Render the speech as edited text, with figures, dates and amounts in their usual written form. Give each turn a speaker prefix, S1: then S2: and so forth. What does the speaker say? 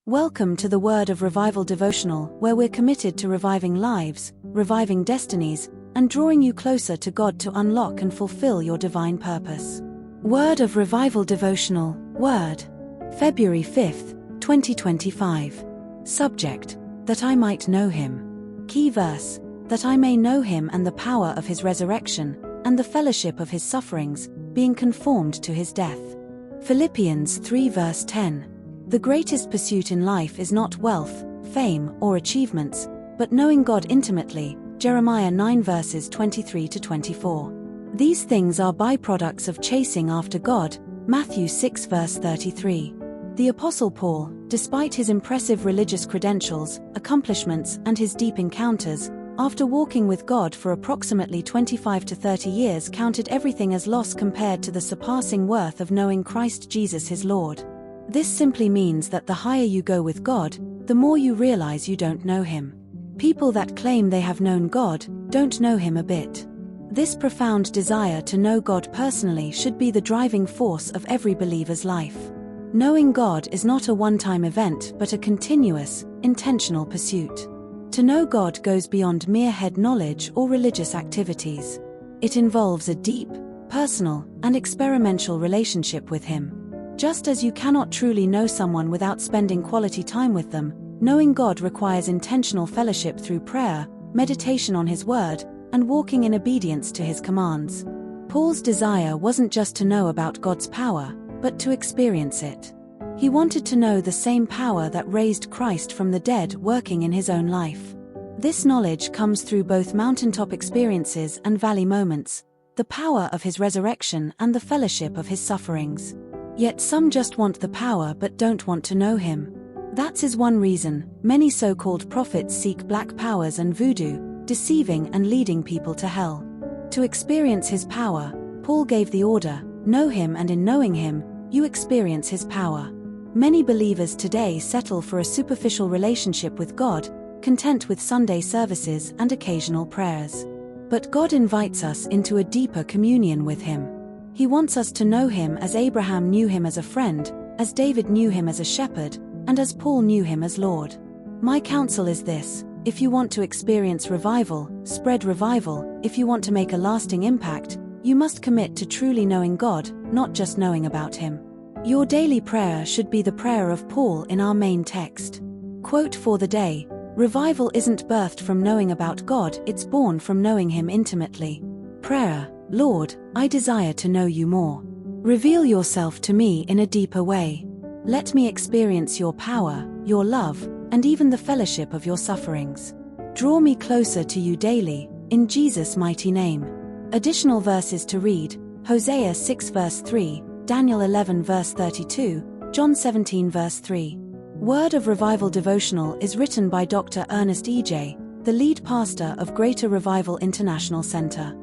S1: Welcome to the Word of Revival Devotional, where we're committed to reviving lives, reviving destinies, and drawing you closer to God to unlock and fulfill your divine purpose. Word of Revival Devotional, Word. February 5th, 2025. Subject: that I might know Him. Key verse: that I may know Him and the power of His resurrection, and the fellowship of His sufferings, being conformed to His death. Philippians 3 verse 10. The greatest pursuit in life is not wealth, fame, or achievements, but knowing God intimately. Jeremiah 9 verses 23 to 24. These things are byproducts of chasing after God. Matthew 6 verse 33. The Apostle Paul, despite his impressive religious credentials, accomplishments, and his deep encounters, after walking with God for approximately 25 to 30 years, counted everything as loss compared to the surpassing worth of knowing Christ Jesus his Lord. This simply means that the higher you go with God, the more you realize you don't know Him. People that claim they have known God don't know Him a bit. This profound desire to know God personally should be the driving force of every believer's life. Knowing God is not a one-time event but a continuous, intentional pursuit. To know God goes beyond mere head knowledge or religious activities. It involves a deep, personal, and experiential relationship with Him. Just as you cannot truly know someone without spending quality time with them, knowing God requires intentional fellowship through prayer, meditation on His Word, and walking in obedience to His commands. Paul's desire wasn't just to know about God's power, but to experience it. He wanted to know the same power that raised Christ from the dead working in his own life. This knowledge comes through both mountaintop experiences and valley moments, the power of His resurrection and the fellowship of His sufferings. Yet some just want the power but don't want to know Him. That's one reason many so-called prophets seek black powers and voodoo, deceiving and leading people to hell. To experience His power, Paul gave the order, know Him, and in knowing Him, you experience His power. Many believers today settle for a superficial relationship with God, content with Sunday services and occasional prayers. But God invites us into a deeper communion with Him. He wants us to know Him as Abraham knew Him as a friend, as David knew Him as a shepherd, and as Paul knew Him as Lord. My counsel is this: if you want to experience revival, spread revival. If you want to make a lasting impact, you must commit to truly knowing God, not just knowing about Him. Your daily prayer should be the prayer of Paul in our main text. Quote for the day: revival isn't birthed from knowing about God, it's born from knowing Him intimately. Prayer: Lord, I desire to know You more. Reveal Yourself to me in a deeper way. Let me experience Your power, Your love, and even the fellowship of Your sufferings. Draw me closer to You daily, in Jesus' mighty name. Additional verses to read: Hosea 6 verse 3, Daniel 11 verse 32, John 17 verse 3. Word of Revival Devotional is written by Dr. Ernest E.J., the lead pastor of Greater Revival International Center.